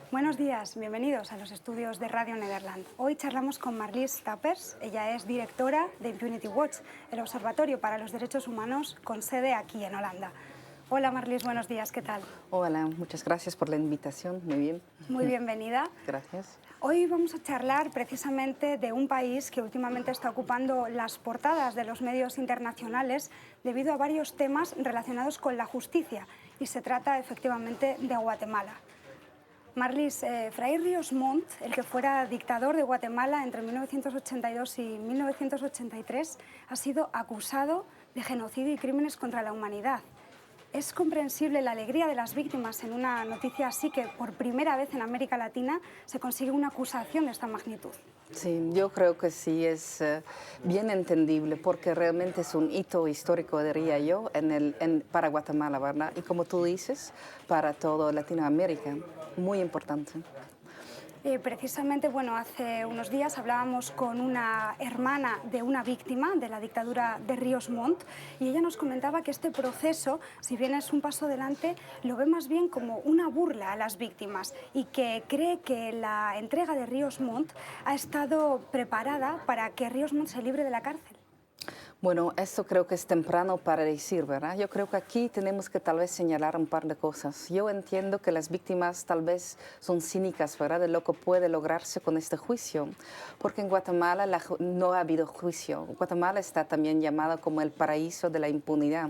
Buenos días, bienvenidos a los estudios de Radio Nederland. Hoy charlamos con Marlies Tappers, ella es directora de Impunity Watch, el Observatorio para los Derechos Humanos con sede aquí en Holanda. Hola Marlies, buenos días, ¿qué tal? Hola, muchas gracias por la invitación, muy bien. Muy bienvenida. Gracias. Hoy vamos a charlar precisamente de un país que últimamente está ocupando las portadas de los medios internacionales debido a varios temas relacionados con la justicia, y se trata efectivamente de Guatemala. Marlies, Fray Ríos Montt, el que fuera dictador de Guatemala entre 1982 y 1983, ha sido acusado de genocidio y crímenes contra la humanidad. Es comprensible la alegría de las víctimas en una noticia así, que por primera vez en América Latina se consigue una acusación de esta magnitud. Sí, yo creo que sí es bien entendible porque realmente es un hito histórico, diría yo, para Guatemala, ¿verdad? Y como tú dices, para toda Latinoamérica, muy importante. Precisamente, bueno, hace unos días hablábamos con una hermana de una víctima de la dictadura de Ríos Montt y ella nos comentaba que este proceso, si bien es un paso adelante, lo ve más bien como una burla a las víctimas y que cree que la entrega de Ríos Montt ha estado preparada para que Ríos Montt se libre de la cárcel. Bueno, esto creo que es temprano para decir, ¿verdad? Yo creo que aquí tenemos que tal vez señalar un par de cosas. Yo entiendo que las víctimas tal vez son cínicas, ¿verdad?, de lo que puede lograrse con este juicio, porque en Guatemala no ha habido juicio. Guatemala está también llamada como el paraíso de la impunidad.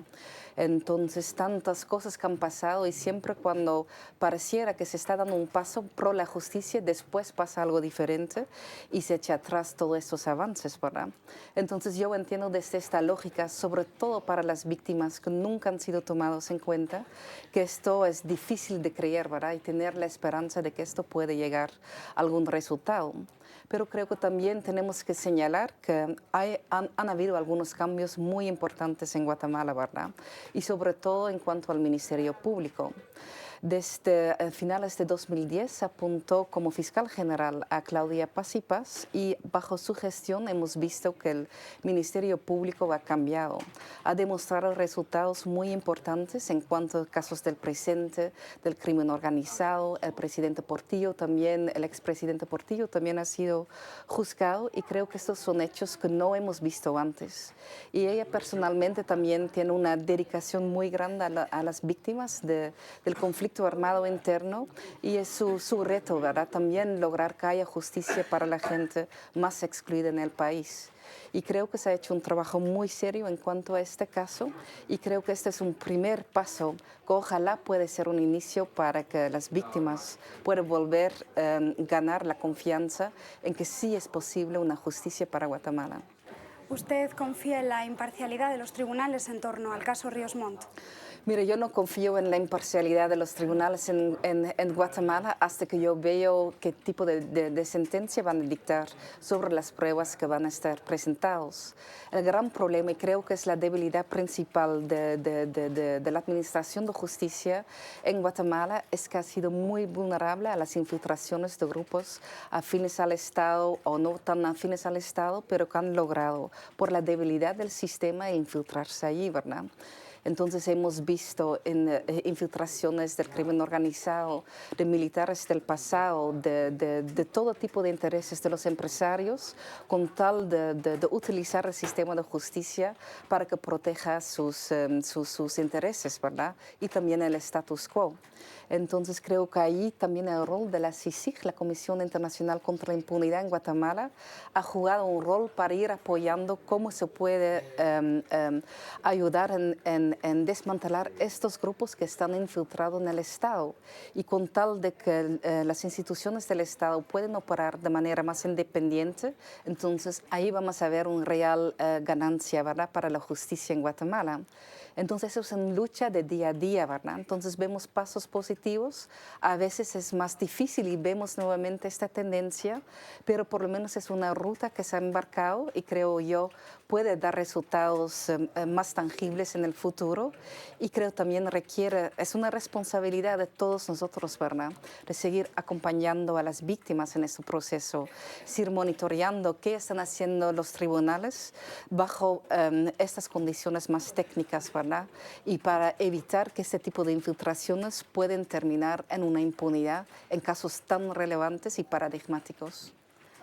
Entonces, tantas cosas que han pasado y siempre cuando pareciera que se está dando un paso pro la justicia, después pasa algo diferente y se echa atrás todos estos avances, ¿verdad? Entonces, yo entiendo desde esta lógica, sobre todo para las víctimas que nunca han sido tomadas en cuenta, que esto es difícil de creer, ¿verdad? Y tener la esperanza de que esto puede llegar a algún resultado. Pero creo que también tenemos que señalar que han habido algunos cambios muy importantes en Guatemala, ¿verdad? Y sobre todo en cuanto al Ministerio Público. Desde finales de 2010 se apuntó como fiscal general a Claudia Paz y Paz y bajo su gestión hemos visto que el Ministerio Público ha cambiado. Ha demostrado resultados muy importantes en cuanto a casos del presente, del crimen organizado. El presidente Portillo también, el expresidente Portillo también ha sido juzgado y creo que estos son hechos que no hemos visto antes. Y ella personalmente también tiene una dedicación muy grande a las víctimas del conflicto armado interno y es su reto, ¿verdad? También lograr que haya justicia para la gente más excluida en el país. Y creo que se ha hecho un trabajo muy serio en cuanto a este caso y creo que este es un primer paso que ojalá puede ser un inicio para que las víctimas puedan volver a ganar la confianza en que sí es posible una justicia para Guatemala. ¿Usted confía en la imparcialidad de los tribunales en torno al caso Ríos Montt? Mire, yo no confío en la imparcialidad de los tribunales en Guatemala hasta que yo veo qué tipo de sentencia van a dictar sobre las pruebas que van a estar presentadas. El gran problema, y creo que es la debilidad principal de la administración de justicia en Guatemala, es que ha sido muy vulnerable a las infiltraciones de grupos afines al Estado o no tan afines al Estado, pero que han logrado, por la debilidad del sistema, infiltrarse allí, ¿verdad? Entonces hemos visto infiltraciones del crimen organizado, de militares del pasado, de todo tipo de intereses de los empresarios, con tal de utilizar el sistema de justicia para que proteja sus intereses, ¿verdad? Y también el status quo. Entonces creo que ahí también el rol de la CICIG, la Comisión Internacional contra la Impunidad en Guatemala, ha jugado un rol para ir apoyando cómo se puede ayudar en desmantelar estos grupos que están infiltrados en el Estado y con tal de que las instituciones del Estado pueden operar de manera más independiente, entonces ahí vamos a ver una real ganancia, ¿verdad?, para la justicia en Guatemala. Entonces eso es una lucha de día a día, ¿verdad? Entonces vemos pasos positivos, a veces es más difícil y vemos nuevamente esta tendencia, pero por lo menos es una ruta que se ha embarcado y creo yo puede dar resultados más tangibles en el futuro. futuro y creo también es una responsabilidad de todos nosotros, ¿verdad? De seguir acompañando a las víctimas en este proceso, seguir monitoreando qué están haciendo los tribunales bajo estas condiciones más técnicas, ¿verdad? Y para evitar que este tipo de infiltraciones pueden terminar en una impunidad en casos tan relevantes y paradigmáticos.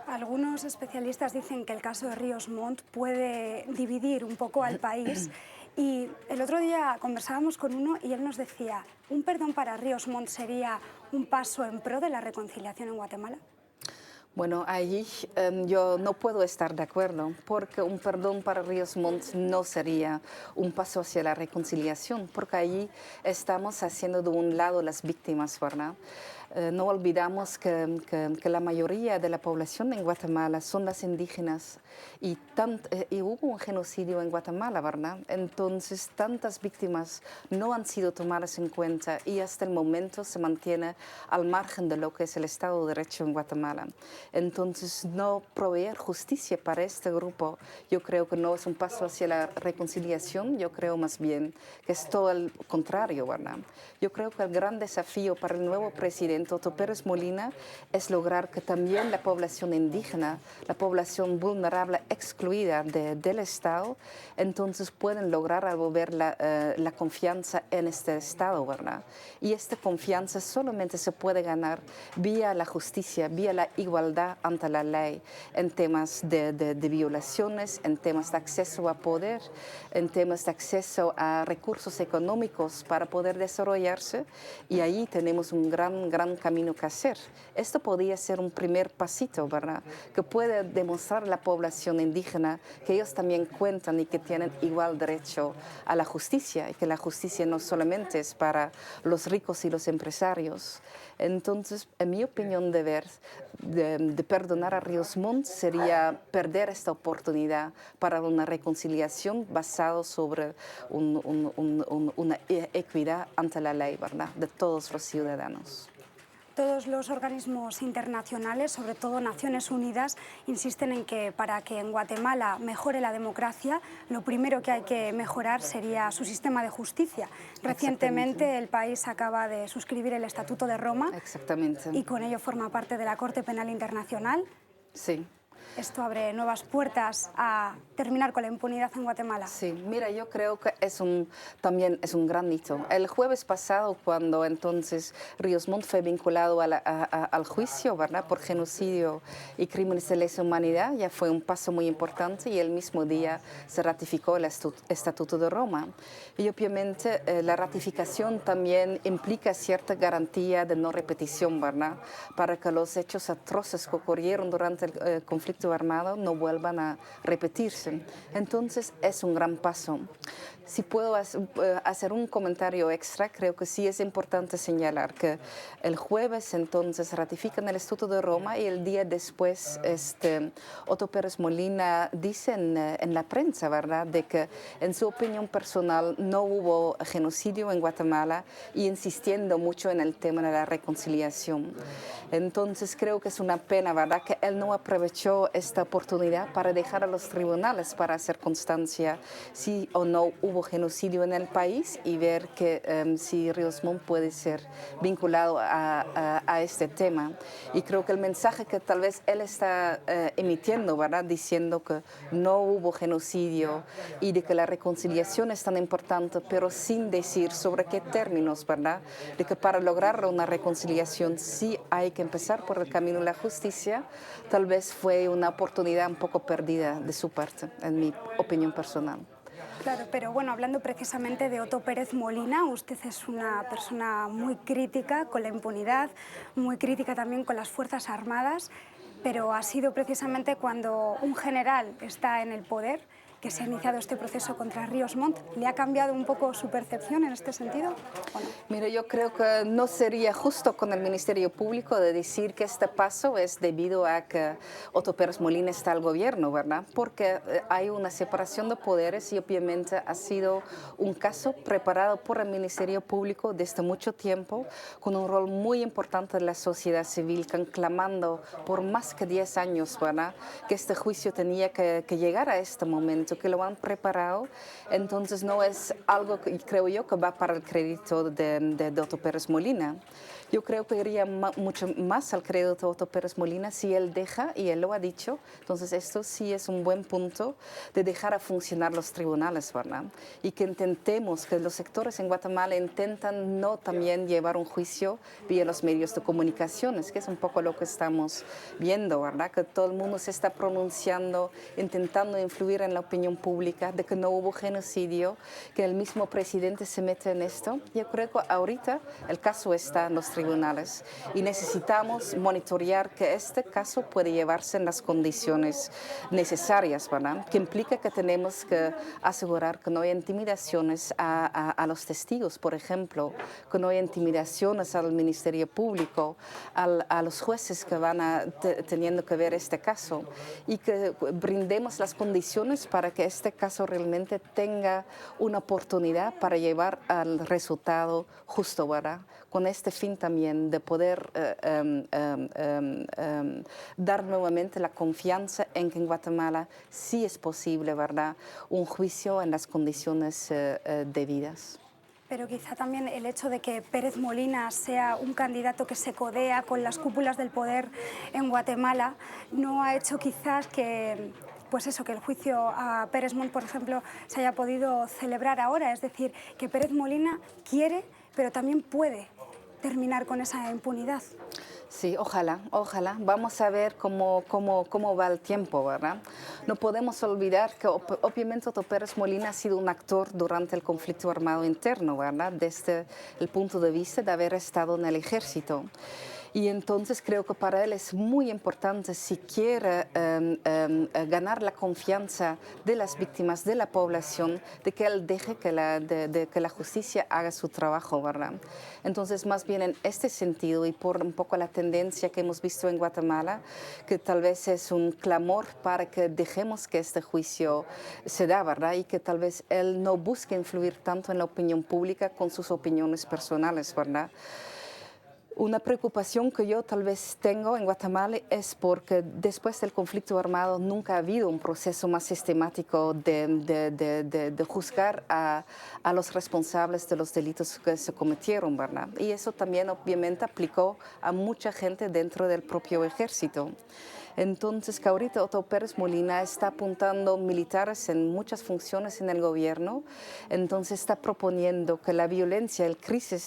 Algunos especialistas dicen que el caso de Ríos Montt puede dividir un poco al país y el otro día conversábamos con uno y él nos decía, ¿un perdón para Ríos Montt sería un paso en pro de la reconciliación en Guatemala? Bueno, allí yo no puedo estar de acuerdo, porque un perdón para Ríos Montt no sería un paso hacia la reconciliación, porque allí estamos haciendo de un lado las víctimas, ¿verdad? No olvidamos que la mayoría de la población en Guatemala son las indígenas y hubo un genocidio en Guatemala, ¿verdad? Entonces, tantas víctimas no han sido tomadas en cuenta y hasta el momento se mantiene al margen de lo que es el Estado de Derecho en Guatemala. Entonces, no proveer justicia para este grupo, yo creo que no es un paso hacia la reconciliación, yo creo más bien que es todo el contrario, ¿verdad? Yo creo que el gran desafío para el nuevo presidente Otto Pérez Molina es lograr que también la población indígena, la población vulnerable, excluida del Estado, entonces pueden lograr devolver la confianza en este Estado, ¿verdad? Y esta confianza solamente se puede ganar vía la justicia, vía la igualdad ante la ley, en temas de violaciones, en temas de acceso a poder, en temas de acceso a recursos económicos para poder desarrollarse, y ahí tenemos un gran camino que hacer. Esto podría ser un primer pasito, ¿verdad? Que puede demostrar a la población indígena que ellos también cuentan y que tienen igual derecho a la justicia y que la justicia no solamente es para los ricos y los empresarios. Entonces, en mi opinión, de perdonar a Ríos Montt sería perder esta oportunidad para una reconciliación basada sobre una equidad ante la ley, ¿verdad? De todos los ciudadanos. Todos los organismos internacionales, sobre todo Naciones Unidas, insisten en que para que en Guatemala mejore la democracia, lo primero que hay que mejorar sería su sistema de justicia. Recientemente el país acaba de suscribir el Estatuto de Roma. Exactamente. Y con ello forma parte de la Corte Penal Internacional. Sí. ¿Esto abre nuevas puertas a terminar con la impunidad en Guatemala? Sí, mira, yo creo que también es un gran hito. El jueves pasado, cuando entonces Ríos Montt fue vinculado al juicio, ¿verdad?, por genocidio y crímenes de lesa humanidad, ya fue un paso muy importante y el mismo día se ratificó el Estatuto de Roma. Y obviamente la ratificación también implica cierta garantía de no repetición, ¿verdad?, para que los hechos atroces que ocurrieron durante el conflicto armado no vuelvan a repetirse. Entonces es un gran paso. Si puedo hacer un comentario extra, creo que sí es importante señalar que el jueves entonces ratifican el Estatuto de Roma y el día después Otto Pérez Molina dice en la prensa, ¿verdad?, de que en su opinión personal no hubo genocidio en Guatemala y insistiendo mucho en el tema de la reconciliación. Entonces creo que es una pena, ¿verdad?, que él no aprovechó esta oportunidad para dejar a los tribunales para hacer constancia si o no hubo genocidio en el país y ver que si Ríos Montt puede ser vinculado a este tema. Y creo que el mensaje que tal vez él está emitiendo, ¿verdad?, diciendo que no hubo genocidio y de que la reconciliación es tan importante, pero sin decir sobre qué términos, ¿verdad?, de que para lograr una reconciliación sí hay que empezar por el camino de la justicia, tal vez fue una oportunidad un poco perdida de su parte, en mi opinión personal. Claro, pero bueno, hablando precisamente de Otto Pérez Molina, usted es una persona muy crítica con la impunidad, muy crítica también con las Fuerzas Armadas, pero ha sido precisamente cuando un general está en el poder que se ha iniciado este proceso contra Ríos Montt. ¿Le ha cambiado un poco su percepción en este sentido o no? Mira, yo creo que no sería justo con el Ministerio Público de decir que este paso es debido a que Otto Pérez Molina está al gobierno, ¿verdad? Porque hay una separación de poderes y obviamente ha sido un caso preparado por el Ministerio Público desde mucho tiempo, con un rol muy importante de la sociedad civil, clamando por más que 10 años, ¿verdad?, que este juicio tenía que llegar a este momento visto, que lo han preparado. Entonces no es algo que creo yo que va para el crédito de Otto Pérez Molina. Yo creo que iría mucho más al crédito de Otto Pérez Molina si él deja, y él lo ha dicho, entonces esto sí es un buen punto de dejar a funcionar los tribunales, ¿verdad? Y que intentemos, que los sectores en Guatemala intentan no también llevar un juicio vía los medios de comunicaciones, que es un poco lo que estamos viendo, ¿verdad? Que todo el mundo se está pronunciando, intentando influir en la opinión pública, de que no hubo genocidio, que el mismo presidente se mete en esto. Yo creo que ahorita el caso está en los tribunales y necesitamos monitorear que este caso puede llevarse en las condiciones necesarias, ¿verdad? Que implica que tenemos que asegurar que no hay intimidaciones a los testigos, por ejemplo, que no hay intimidaciones al Ministerio Público, a los jueces que van teniendo que ver este caso, y que brindemos las condiciones para que este caso realmente tenga una oportunidad para llevar al resultado justo, ¿verdad? Con este fin también de poder dar nuevamente la confianza en que en Guatemala sí es posible, ¿verdad?, un juicio en las condiciones debidas. Pero quizá también el hecho de que Pérez Molina sea un candidato que se codea con las cúpulas del poder en Guatemala no ha hecho quizás que, pues eso, que el juicio a Pérez Mon, por ejemplo, se haya podido celebrar ahora. Es decir, que Pérez Molina quiere, pero también puede terminar con esa impunidad. Sí, ojalá, ojalá. Vamos a ver cómo va el tiempo, ¿verdad? No podemos olvidar que obviamente Otto Pérez Molina ha sido un actor durante el conflicto armado interno, ¿verdad? Desde el punto de vista de haber estado en el ejército. Y entonces creo que para él es muy importante, si quiere ganar la confianza de las víctimas, de la población, de que él deje que la justicia haga su trabajo, ¿verdad? Entonces, más bien en este sentido, y por un poco la tendencia que hemos visto en Guatemala, que tal vez es un clamor para que dejemos que este juicio se da, ¿verdad? Y que tal vez él no busque influir tanto en la opinión pública con sus opiniones personales, ¿verdad? Una preocupación que yo tal vez tengo en Guatemala es porque después del conflicto armado nunca ha habido un proceso más sistemático de juzgar a los responsables de los delitos que se cometieron, ¿verdad? Y eso también obviamente aplicó a mucha gente dentro del propio ejército. Entonces, que ahorita Otto Pérez Molina está apuntando militares en muchas funciones en el gobierno, entonces está proponiendo que la violencia,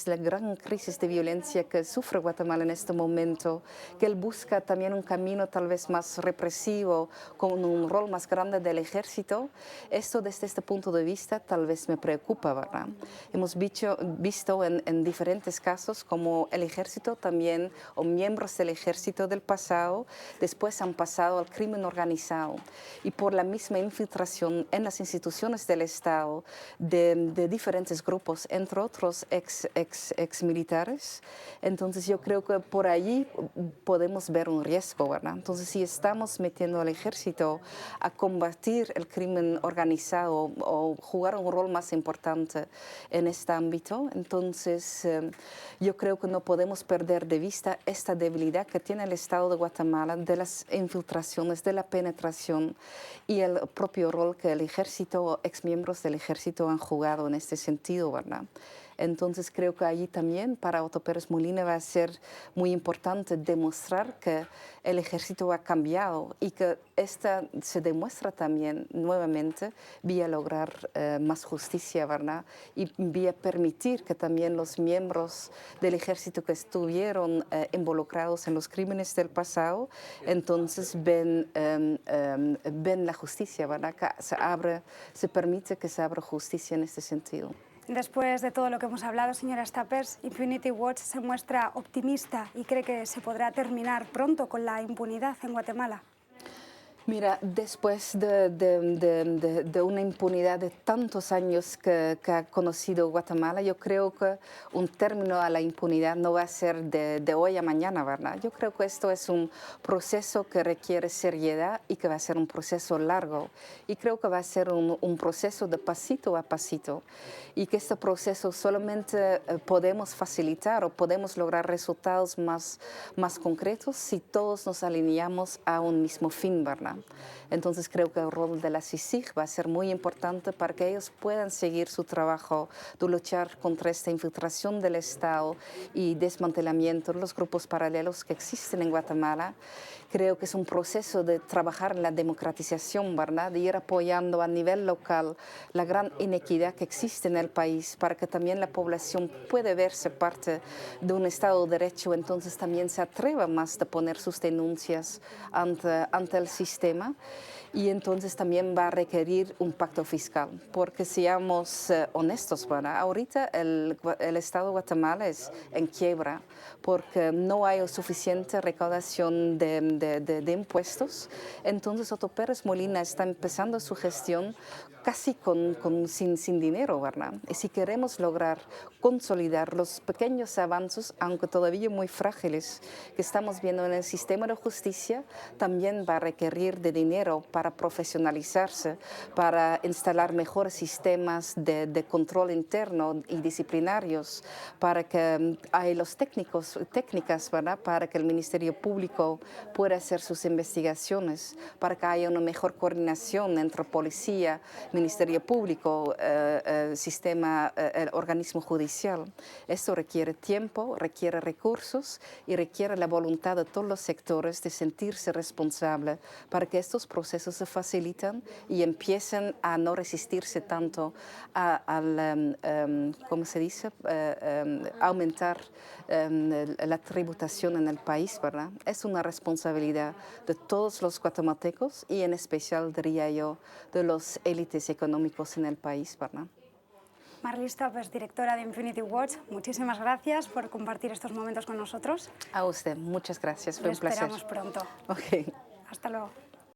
la gran crisis de violencia que sufre Guatemala en este momento, que él busca también un camino tal vez más represivo, con un rol más grande del ejército. Esto desde este punto de vista tal vez me preocupa, ¿verdad? Hemos visto en diferentes casos como el ejército también, o miembros del ejército del pasado, después han pasado al crimen organizado, y por la misma infiltración en las instituciones del Estado de diferentes grupos, entre otros ex militares. Entonces yo creo que por allí podemos ver un riesgo, ¿verdad? Entonces si estamos metiendo al ejército a combatir el crimen organizado o jugar un rol más importante en este ámbito, entonces yo creo que no podemos perder de vista esta debilidad que tiene el Estado de Guatemala de las infiltraciones, de la penetración, y el propio rol que el ejército o exmiembros del ejército han jugado en este sentido, ¿verdad? Entonces creo que allí también para Otto Pérez Molina va a ser muy importante demostrar que el ejército ha cambiado, y que esta se demuestra también nuevamente vía lograr más justicia, ¿verdad? Y vía permitir que también los miembros del ejército que estuvieron involucrados en los crímenes del pasado, entonces ven la justicia, ¿verdad? Que se permite que se abra justicia en este sentido. Después de todo lo que hemos hablado, señora Stapels, Impunity Watch se muestra optimista y cree que se podrá terminar pronto con la impunidad en Guatemala. Mira, después de una impunidad de tantos años que ha conocido Guatemala, yo creo que un término a la impunidad no va a ser de hoy a mañana, ¿verdad? Yo creo que esto es un proceso que requiere seriedad y que va a ser un proceso largo. Y creo que va a ser un proceso de pasito a pasito. Y que este proceso solamente podemos facilitar o podemos lograr resultados más concretos si todos nos alineamos a un mismo fin, ¿verdad? Entonces creo que el rol de la CICIG va a ser muy importante para que ellos puedan seguir su trabajo de luchar contra esta infiltración del Estado y desmantelamiento de los grupos paralelos que existen en Guatemala. Creo que es un proceso de trabajar en la democratización, ¿verdad? De ir apoyando a nivel local la gran inequidad que existe en el país para que también la población pueda verse parte de un Estado de Derecho, entonces también se atreva más de poner sus denuncias ante el sistema. Y entonces también va a requerir un pacto fiscal, porque seamos honestos, ¿verdad? Ahorita el Estado de Guatemala es en quiebra porque no hay suficiente recaudación de impuestos. Entonces Otto Pérez Molina está empezando su gestión casi sin dinero, ¿verdad? Y si queremos lograr consolidar los pequeños avances, aunque todavía muy frágiles, que estamos viendo en el sistema de justicia, también va a requerir de dinero para profesionalizarse, para instalar mejores sistemas de control interno y disciplinarios, para que hay los técnicas, ¿verdad? Para que el Ministerio Público pueda hacer sus investigaciones, para que haya una mejor coordinación entre policía, Ministerio Público, sistema, el organismo judicial. Esto requiere tiempo, requiere recursos y requiere la voluntad de todos los sectores de sentirse responsable para que estos procesos se faciliten y empiecen a no resistirse tanto al, ¿cómo se dice?, aumentar la tributación en el país, ¿verdad? Es una responsabilidad de todos los guatemaltecos y en especial, diría yo, de los élites económicos en el país, ¿verdad? Marlis Tapes, directora de Infinity Watch, muchísimas gracias por compartir estos momentos con nosotros. A usted, muchas gracias, fue un placer. Esperamos pronto. Okay. Hasta luego.